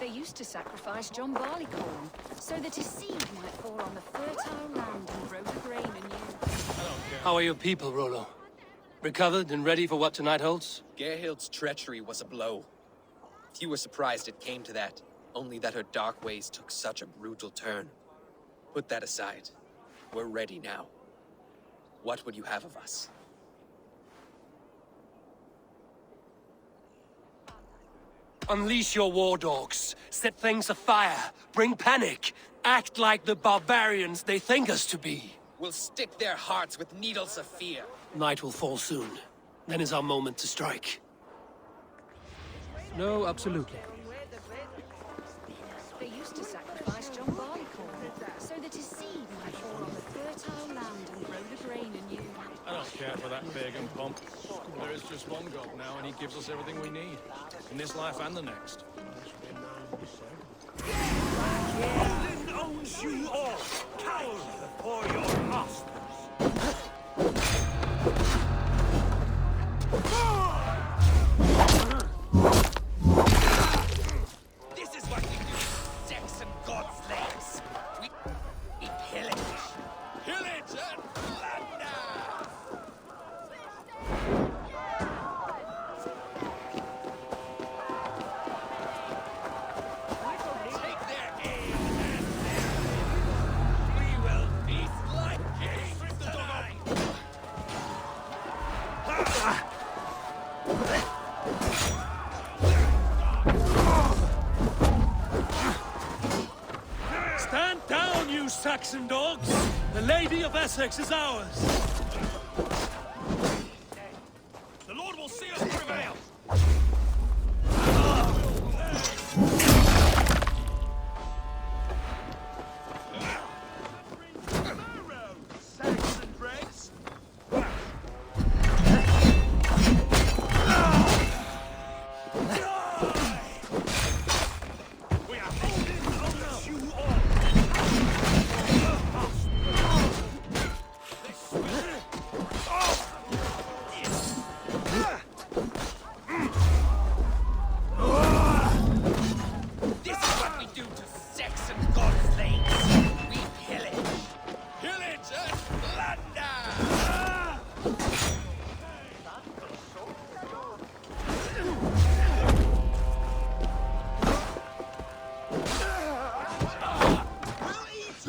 They used to sacrifice John Barleycorn, so that his seed might fall on the fertile land and grow the grain anew. How are your people, Rollo? Recovered and ready for what tonight holds? Gerhild's treachery was a blow. Few were surprised it came to that, only that her dark ways took such a brutal turn. Put that aside. We're ready now. What would you have of us? Unleash your war dogs. Set things afire. Bring panic. Act like the barbarians they think us to be. We'll stick their hearts with needles of fear. Night will fall soon. Then is our moment to strike. No, absolutely. They used to sacrifice John Barleycorn, so that his seed might fall on the fertile land and grow the grain anew. I don't care for that pagan pomp. There is just one God now, and he gives us everything we need. In this life and the next. Odin owns you all! Cower before your masters! This is what we do, Saxon god slaves. We pillage. Pillage and plunder! Take their aim and their we will feast like kings tonight! Stand down, you Saxon dogs! The Lady of Essex is ours! The Lord will see us prevail! Saxon dregs! We are Odin owns you all! This is what we do to Saxon god slaves. We pillage. Pillage and plunder! We'll eat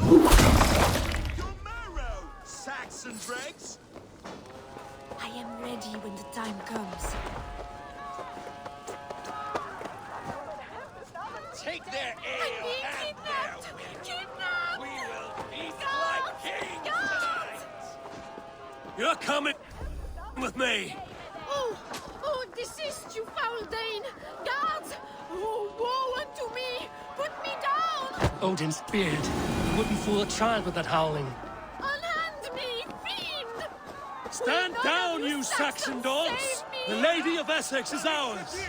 your marrow, Saxon dregs! I am ready when the time comes. Take their ale and their women. We will feast like kings tonight. You're coming with me! Oh, desist, you foul Dane! Guards! Oh, woe unto me! Put me down! Odin's beard. You wouldn't fool a child with that howling. Unhand me, fiend! Stand None down, of you Saxon dogs! save The me! Lady of Essex is ours!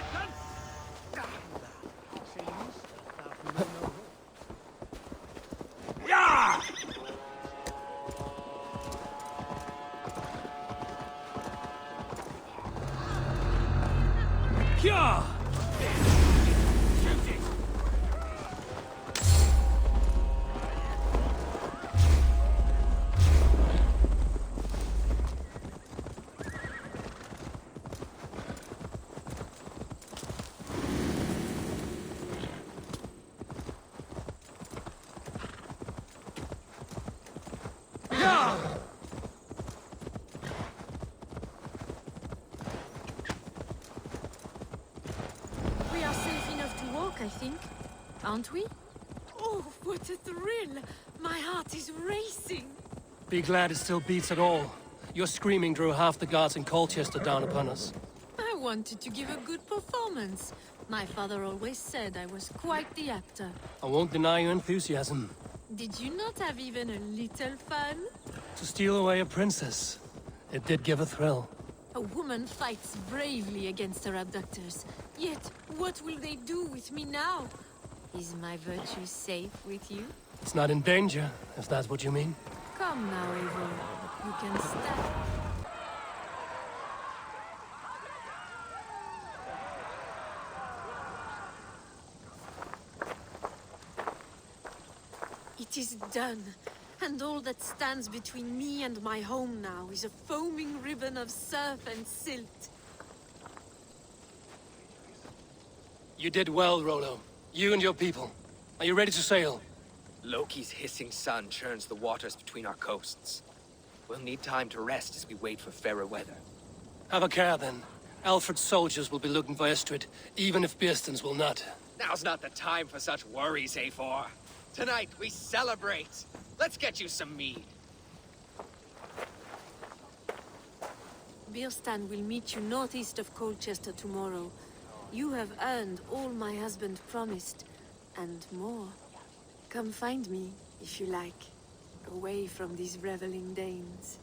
Yeah! Hyah! We are safe enough to walk, I think. Aren't we? Oh, what a thrill! My heart is racing! Be glad it still beats at all. Your screaming drew half the guards in Colchester down upon us. I wanted to give a good performance. My father always said I was quite the actor. I won't deny your enthusiasm. Did you not have even a little fun? To steal away a princess. It did give a thrill. A woman fights bravely against her abductors. Yet, what will they do with me now? Is my virtue safe with you? It's not in danger, if that's what you mean. Come now, Eivor. You can stand. It is done. And all that stands between me and my home now is a foaming ribbon of surf and silt. You did well, Rollo. You and your people. Are you ready to sail? Loki's hissing sun churns the waters between our coasts. We'll need time to rest as we wait for fairer weather. Have a care, then. Alfred's soldiers will be looking for Estrid, even if Bearston's will not. Now's not the time for such worries, A4. Tonight, we celebrate. Let's get you some mead. Birstan will meet you northeast of Colchester tomorrow. You have earned all my husband promised, and more. Come find me, if you like, away from these reveling Danes.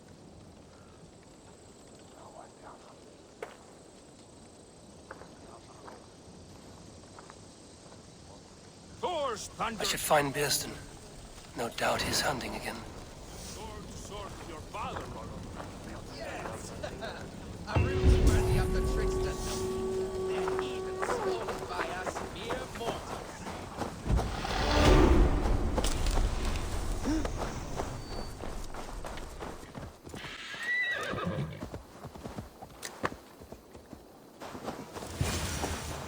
Thor's thunder. I should find Bearston. No doubt he's hunting again. Sword to sword with your father, Rollo. Yes! A room worthy of the trickster. And even stolen by us mere mortals.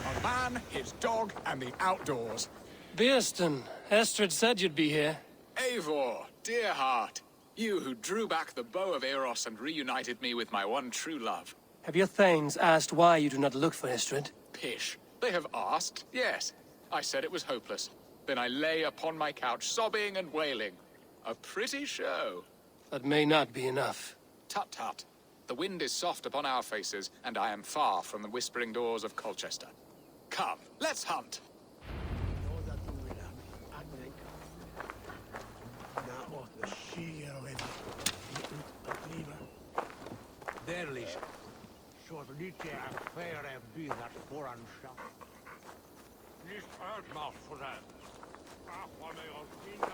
A man, his dog, and the outdoors. Bearston, Estrid said you'd be here. Eivor, dear heart, you who drew back the bow of Eros and reunited me with my one true love. Have your thanes asked why you do not look for Estrid? Pish. They have asked, yes. I said it was hopeless. Then I lay upon my couch, sobbing and wailing. A pretty show. That may not be enough. Tut-tut. The wind is soft upon our faces, and I am far from the whispering doors of Colchester. Come, let's hunt. Derlich. Zoals niet en fair en bier dat vooraanschap. Niet uitmacht vooruit. Ach, wanneer ook niet.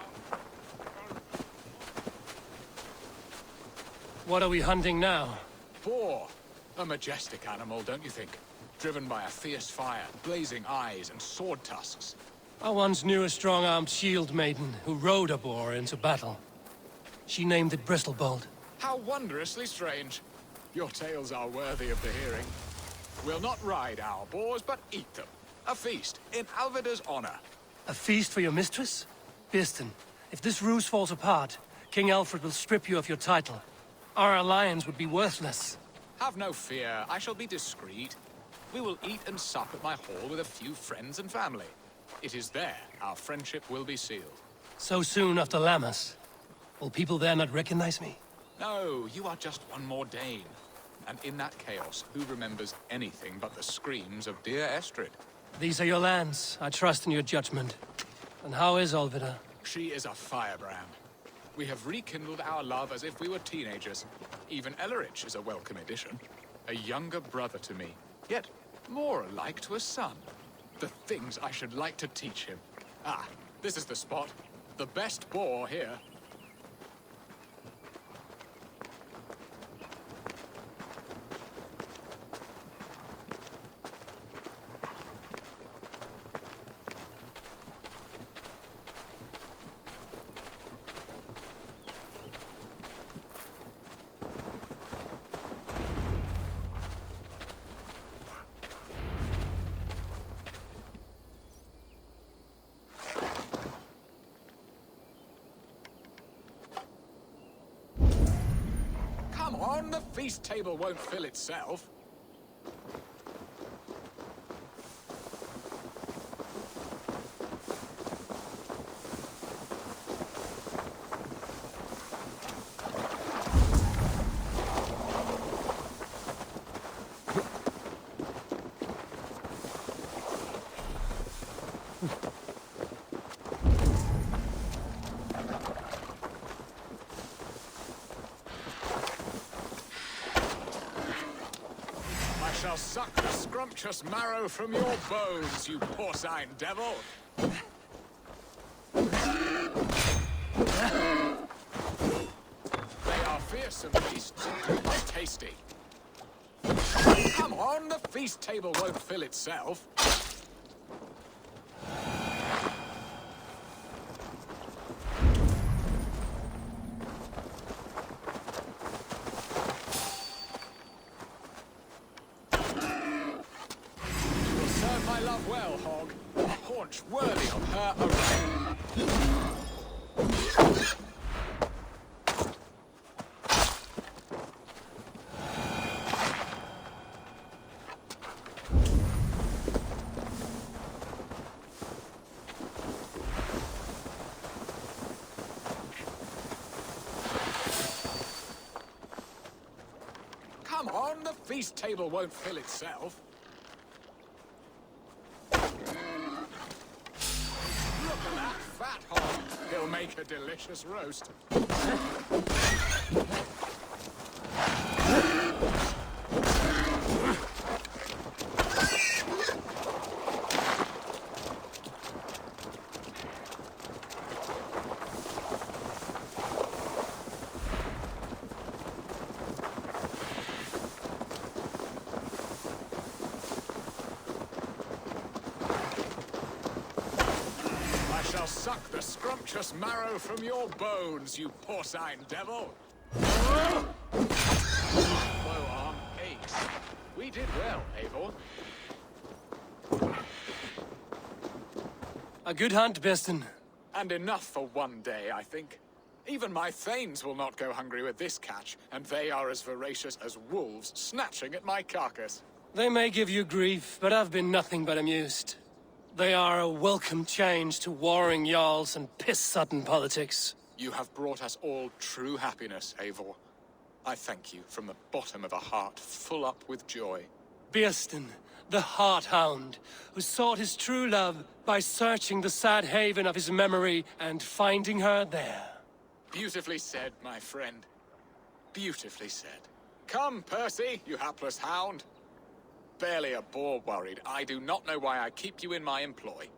What are we hunting now? Boar. A majestic animal, don't you think? Driven by a fierce fire, blazing eyes, and sword tusks. I once knew a strong-armed shield maiden who rode a boar into battle. She named it Bristlebolt. How wondrously strange. Your tales are worthy of the hearing. We'll not ride our boars, but eat them. A feast, in Alvida's honor. A feast for your mistress? Bearston, if this ruse falls apart, King Alfred will strip you of your title. Our alliance would be worthless. Have no fear, I shall be discreet. We will eat and sup at my hall with a few friends and family. It is there our friendship will be sealed. So soon after Lammas. Will people there not recognize me? No, you are just one more Dane. And in that chaos, who remembers anything but the screams of dear Estrid? These are your lands. I trust in your judgment. And how is Olvida? She is a firebrand. We have rekindled our love as if we were teenagers. Even Ellerich is a welcome addition. A younger brother to me, yet more alike to a son. The things I should like to teach him. Ah, this is the spot. The best boar here. Come on, the feast table won't fill itself. I shall suck the scrumptious marrow from your bones, you porcine devil! They are fearsome beasts and tasty. Come on, the feast table won't fill itself. launch worthy of her array. Come on, the feast table won't fill itself. Look at that fat hog. He'll make a delicious roast. I shall suck the scrumptious marrow from your bones, you porcine devil! Low arm ace. We did well, Eivor. A good hunt, Beston. And enough for one day, I think. Even my thanes will not go hungry with this catch, and they are as voracious as wolves snatching at my carcass. They may give you grief, but I've been nothing but amused. They are a welcome change to warring jarls and piss-sodden politics. You have brought us all true happiness, Eivor. I thank you from the bottom of a heart full up with joy. Beston, the Heart Hound, who sought his true love by searching the sad haven of his memory and finding her there. Beautifully said, my friend. Beautifully said. Come, Percy, you hapless hound. Barely a boar worried. I do not know why I keep you in my employ.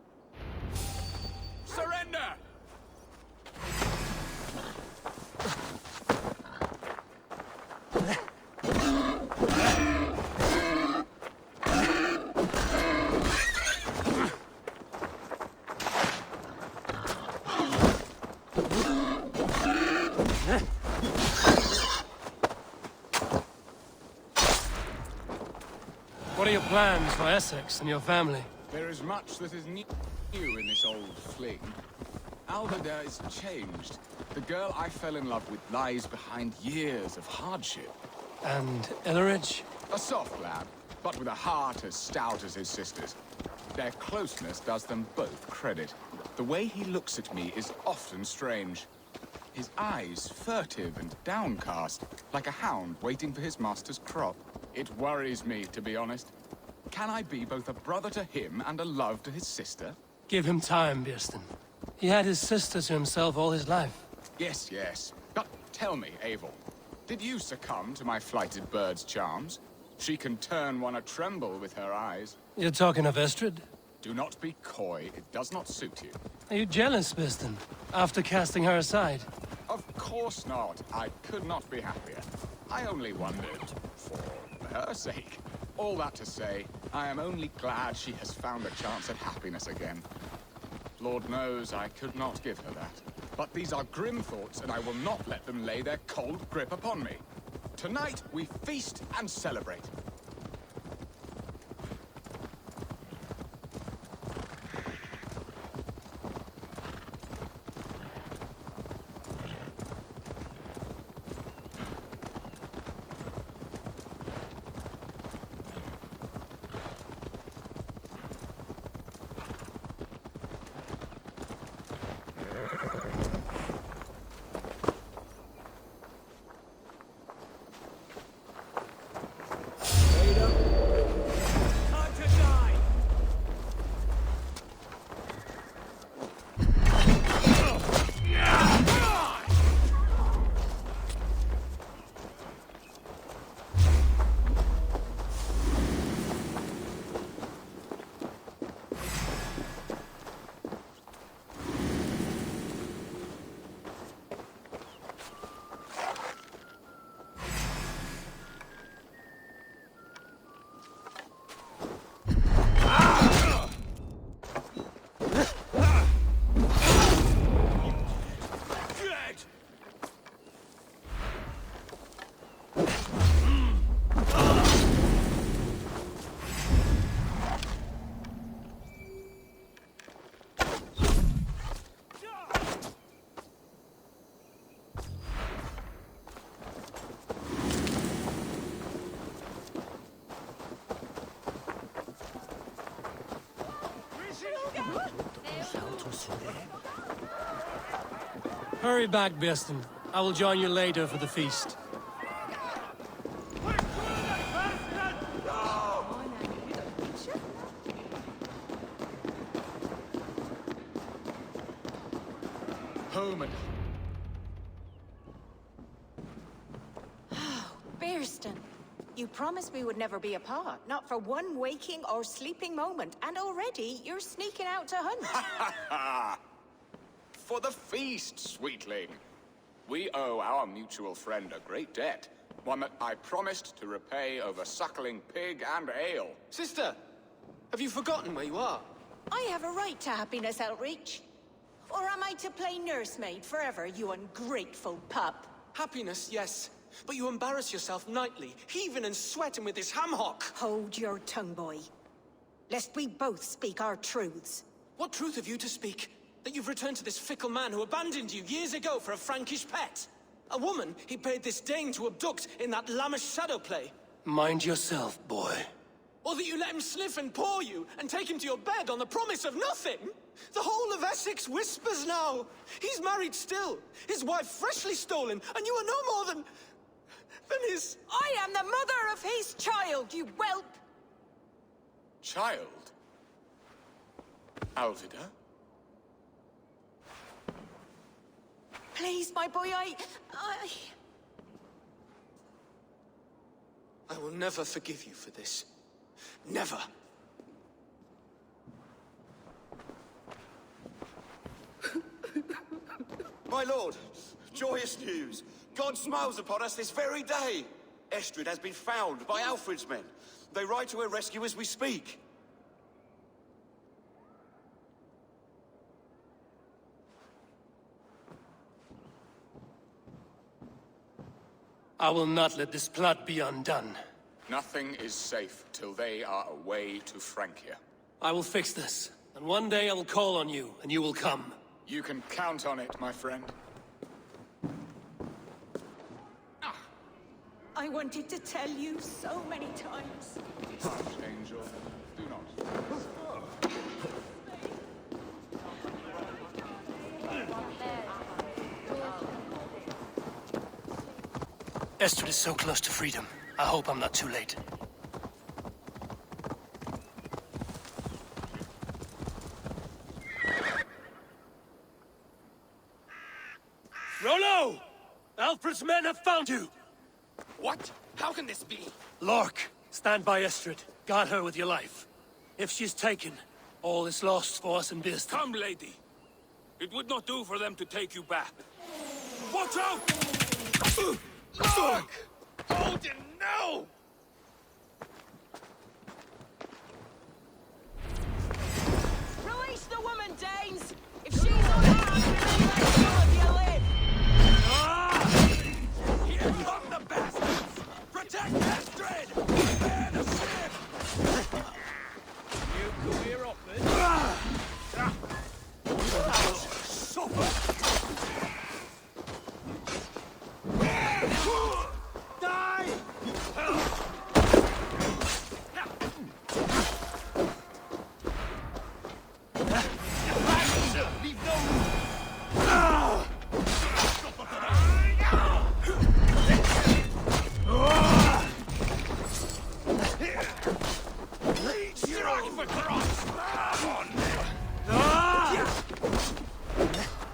Surrender! What are your plans for Essex and your family? There is much that is new in this old fling. Alveda is changed. The girl I fell in love with lies behind years of hardship. And Elleridge? A soft lad, but with a heart as stout as his sister's. Their closeness does them both credit. The way he looks at me is often strange. His eyes furtive and downcast, like a hound waiting for his master's crop. It worries me, to be honest. Can I be both a brother to him and a love to his sister? Give him time, Beston. He had his sister to himself all his life. Yes, yes. But tell me, Eivor, did you succumb to my flighted bird's charms? She can turn one a tremble with her eyes. You're talking of Estrid? Do not be coy, it does not suit you. Are you jealous, Beston, after casting her aside? Of course not. I could not be happier. I only wondered, for her sake. All that to say, I am only glad she has found a chance at happiness again. Lord knows I could not give her that. But these are grim thoughts, and I will not let them lay their cold grip upon me. Tonight, we feast and celebrate. Hurry back, Beston. I will join you later for the feast. Home and... Bearston, you promised we would never be apart, not for one waking or sleeping moment, and already you're sneaking out to hunt. For the feast, sweetling. We owe our mutual friend a great debt. One that I promised to repay over suckling pig and ale. Sister, have you forgotten where you are? I have a right to happiness, Outreach. Or am I to play nursemaid forever, you ungrateful pup? Happiness, yes. But you embarrass yourself nightly, heaving and sweating with this ham hock. Hold your tongue, boy. Lest we both speak our truths. What truth have you to speak? That you've returned to this fickle man who abandoned you years ago for a Frankish pet? A woman he paid this Dane to abduct in that lammish shadow play? Mind yourself, boy. Or that you let him sniff and paw you, and take him to your bed on the promise of nothing? The whole of Essex whispers now. He's married still, his wife freshly stolen, and you are no more than his... I am the mother of his child, you whelp! Child? Alvida? Please, my boy, I will never forgive you for this. Never. My lord, joyous news. God smiles upon us this very day. Estrid has been found by Alfred's men. They ride to her rescue as we speak. I will not let this plot be undone. Nothing is safe till they are away to Francia. I will fix this, and one day I will call on you, and you will come. You can count on it, my friend. I wanted to tell you so many times. Archangel, do not. Estrid is so close to freedom. I hope I'm not too late. Rollo! Alfred's men have found you! What? How can this be? Lork, stand by Estrid. Guard her with your life. If she's taken, all is lost for us in Bearston. Come, lady. It would not do for them to take you back. Watch out! Look! Odin, no! Release the woman, Danes! If she's unarmed, then all of you live! Here come the bastards! Protect Estrid! Man of ship! You career offers. Suffer! Die! Leave no room! Strike for cross!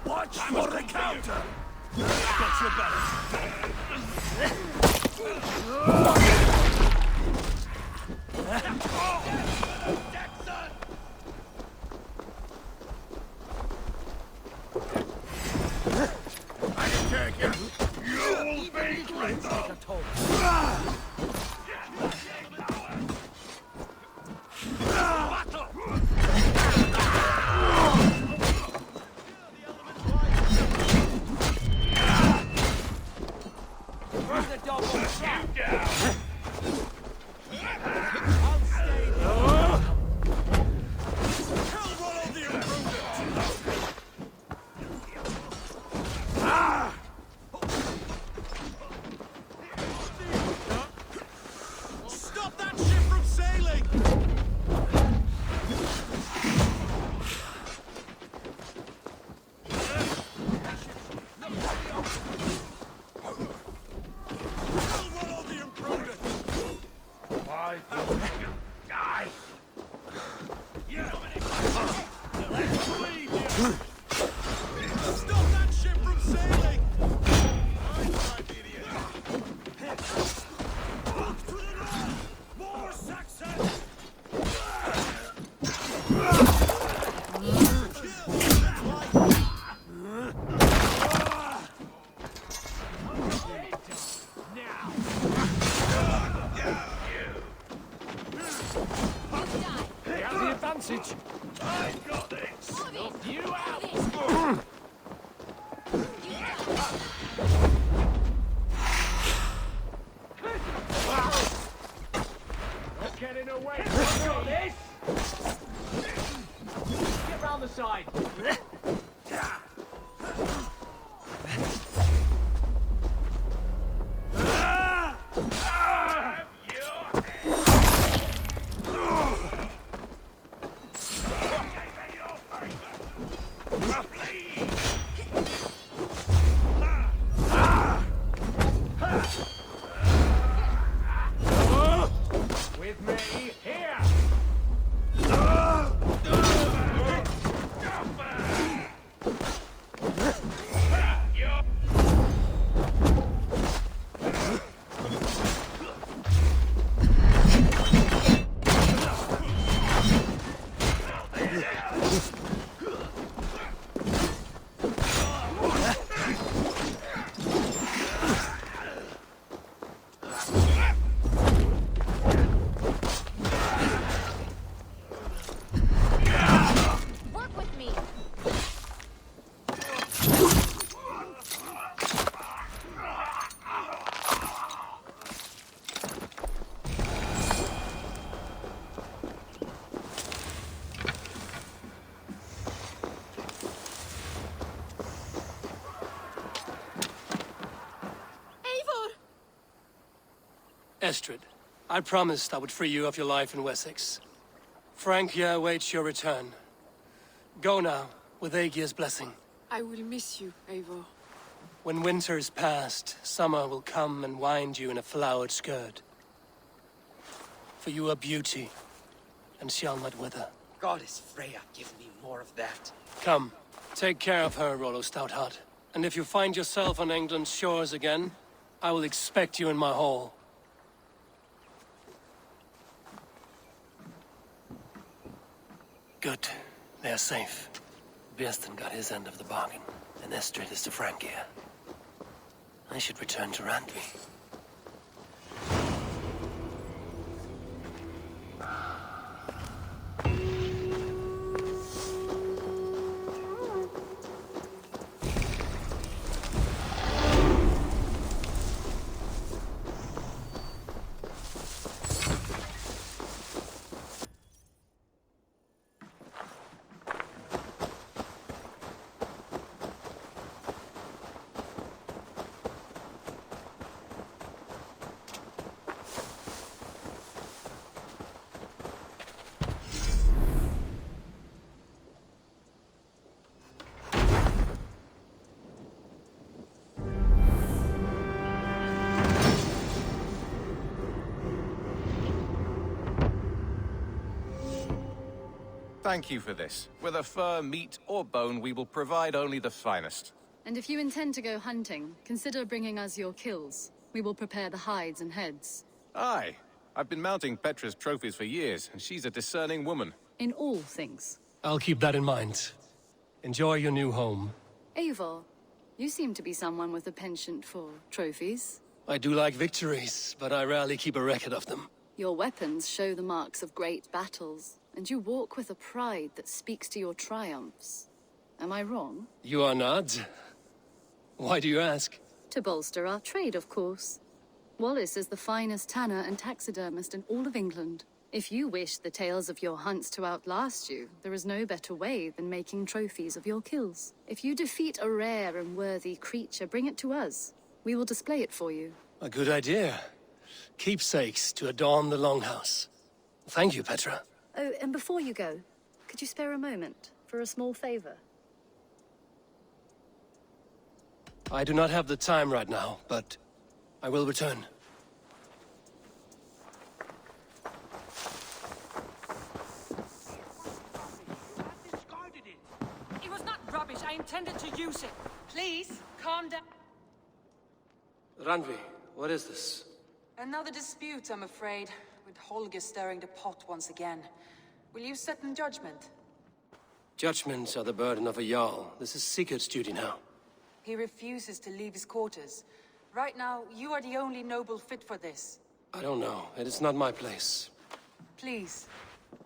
Watch for the counter! Got your back! I can take you! You'll be grateful! Where's the dog on the track? Stop that ship from sailing! I'm idiot! Look to the north! More Saxons! They have the advantage. I've got this! Knock you out! Not getting away. I've got this. Get round the side. With me here. Work with me. Eivor! Estrid, I promised I would free you of your life in Wessex. Francia awaits your return. Go now, with Aegir's blessing. I will miss you, Eivor. When winter is past, summer will come and wind you in a flowered skirt. For you are beauty, and shall not wither. Goddess Freya, give me more of that. Come, take care of her, Rollo Stoutheart. And if you find yourself on England's shores again, I will expect you in my hall. Good. They are safe. Björnsson got his end of the bargain, and Estrid is to Francia. I should return to Randvi. Thank you for this. Whether fur, meat, or bone, we will provide only the finest. And if you intend to go hunting, consider bringing us your kills. We will prepare the hides and heads. Aye. I've been mounting Petra's trophies for years, and she's a discerning woman. In all things. I'll keep that in mind. Enjoy your new home. Eivor, you seem to be someone with a penchant for trophies. I do like victories, but I rarely keep a record of them. Your weapons show the marks of great battles, and you walk with a pride that speaks to your triumphs. Am I wrong? You are not? Why do you ask? To bolster our trade, of course. Wallace is the finest tanner and taxidermist in all of England. If you wish the tales of your hunts to outlast you, there is no better way than making trophies of your kills. If you defeat a rare and worthy creature, bring it to us. We will display it for you. A good idea. Keepsakes to adorn the longhouse. Thank you, Petra. Oh, and before you go, could you spare a moment for a small favor? I do not have the time right now, but I will return. It was not rubbish. I intended to use it. Please, calm down. Randvi, what is this? Another dispute, I'm afraid, with Holger stirring the pot once again. Will you sit in judgment? Judgments are the burden of a Jarl. This is Sigurd's duty now. He refuses to leave his quarters. Right now, you are the only noble fit for this. I don't know. It is not my place. Please.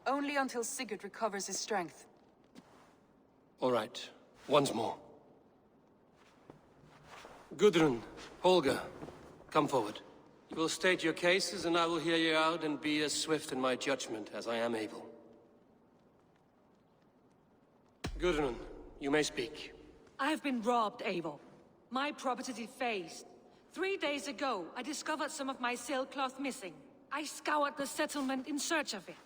Only until Sigurd recovers his strength. All right. Once more. Gudrun, Holger, come forward. You will state your cases, and I will hear you out and be as swift in my judgment as I am able. Gudrun, you may speak. I have been robbed, Eivor. My property defaced. 3 days ago, I discovered some of my sailcloth missing. I scoured the settlement in search of it.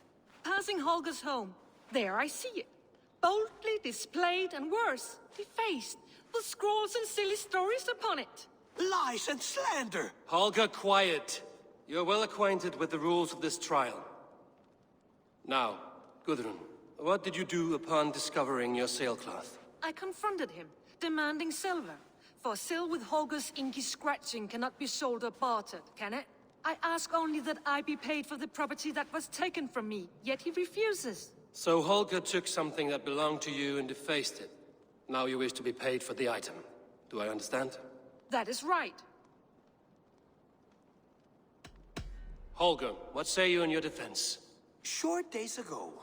Passing Holger's home, there I see it. Boldly displayed and worse, defaced, with scrolls and silly stories upon it. Lies and slander! Holger, quiet. You're well acquainted with the rules of this trial. Now, Gudrun, what did you do upon discovering your sailcloth? I confronted him, demanding silver. For sil with Holger's inky scratching cannot be sold or bartered, can it? I ask only that I be paid for the property that was taken from me, yet he refuses. So Holger took something that belonged to you and defaced it. Now you wish to be paid for the item. Do I understand? That is right. Holger, what say you in your defense? Short days ago,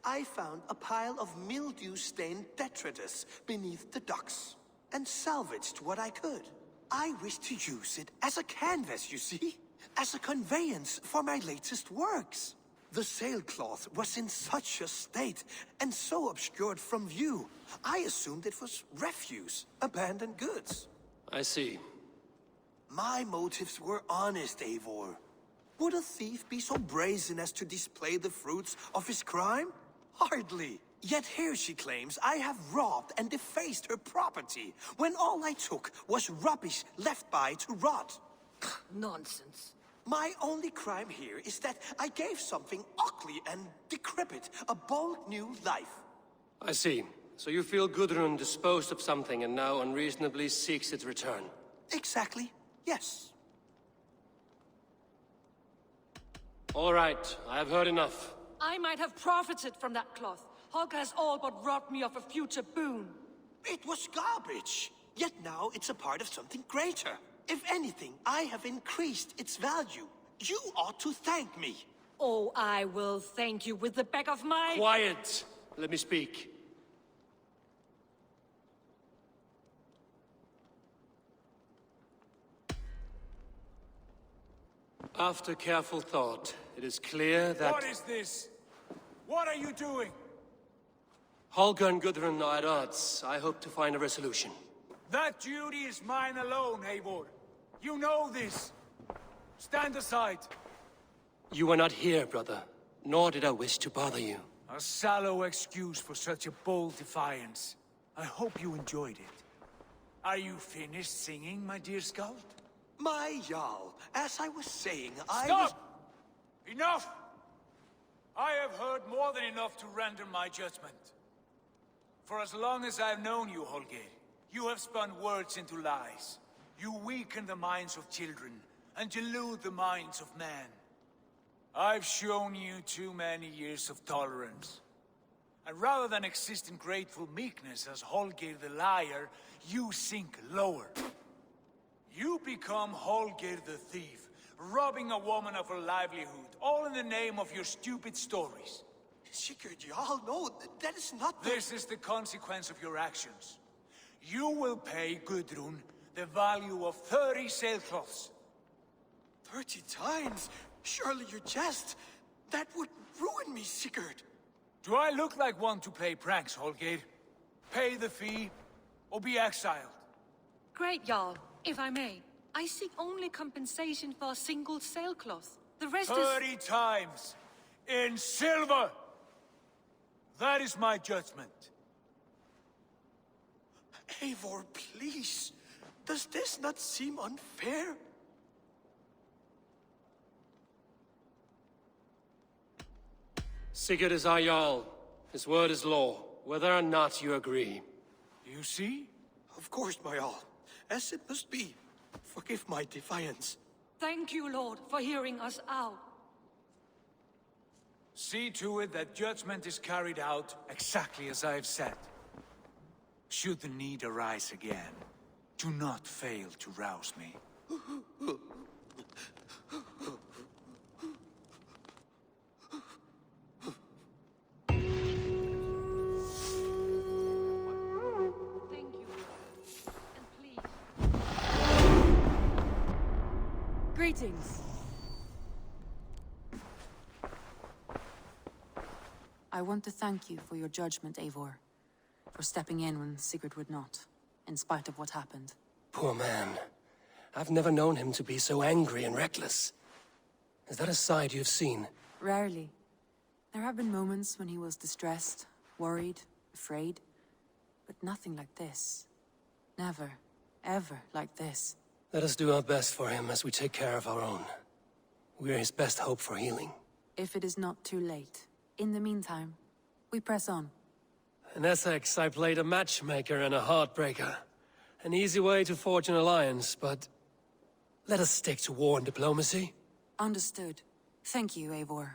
I found a pile of mildew-stained detritus beneath the docks, and salvaged what I could. I wish to use it as a canvas, you see? As a conveyance for my latest works. The sailcloth was in such a state, and so obscured from view, I assumed it was refuse, abandoned goods. I see. My motives were honest, Eivor. Would a thief be so brazen as to display the fruits of his crime? Hardly. Yet here she claims I have robbed and defaced her property, when all I took was rubbish left by to rot. Nonsense. My only crime here is that I gave something ugly and decrepit a bold new life. I see. So you feel Gudrun disposed of something and now unreasonably seeks its return? Exactly, yes. All right, I have heard enough. I might have profited from that cloth. Holger has all but robbed me of a future boon. It was garbage. Yet now it's a part of something greater. If anything, I have increased its value. You ought to thank me. Oh, I will thank you with the back of my... Quiet! Let me speak. After careful thought, it is clear that... What is this? What are you doing? Holger and Gudrun are at odds. I hope to find a resolution. That duty is mine alone, Eivor. You know this. Stand aside. You were not here, brother. Nor did I wish to bother you. A sallow excuse for such a bold defiance. I hope you enjoyed it. Are you finished singing, my dear Skald? My Jarl, as I was saying, Stop! Enough! I have heard more than enough to render my judgment. For as long as I've known you, Holger, you have spun words into lies. You weaken the minds of children, and delude the minds of men. I've shown you too many years of tolerance. And rather than exist in grateful meekness as Holger the liar, you sink lower. You become Holger the thief, robbing a woman of her livelihood, all in the name of your stupid stories. Sigurd, Jarl, no, that is not the... This is the consequence of your actions. You will pay Gudrun the value of 30 sailcloths. 30 times? Surely you jest. That would ruin me, Sigurd. Do I look like one to play pranks, Holger? Pay the fee, or be exiled. Great, Jarl. If I may, I seek only compensation for a single sailcloth. The rest 30 times! In silver! That is my judgment. Eivor, please. Does this not seem unfair? Sigurd is our Jarl. His word is law, whether or not you agree. You see? Of course, my all. As it must be. Forgive my defiance. Thank you, Lord, for hearing us out. See to it that judgment is carried out exactly as I have said. Should the need arise again, do not fail to rouse me. Thank you. And please. Greetings. I want to thank you for your judgment, Eivor. For stepping in when Sigurd would not, in spite of what happened. Poor man. I've never known him to be so angry and reckless. Is that a side you've seen? Rarely. There have been moments when he was distressed, worried, afraid. But nothing like this. Never, ever like this. Let us do our best for him as we take care of our own. We're his best hope for healing. If it is not too late. In the meantime, we press on. In Essex, I played a matchmaker and a heartbreaker. An easy way to forge an alliance, but... let us stick to war and diplomacy. Understood. Thank you, Eivor.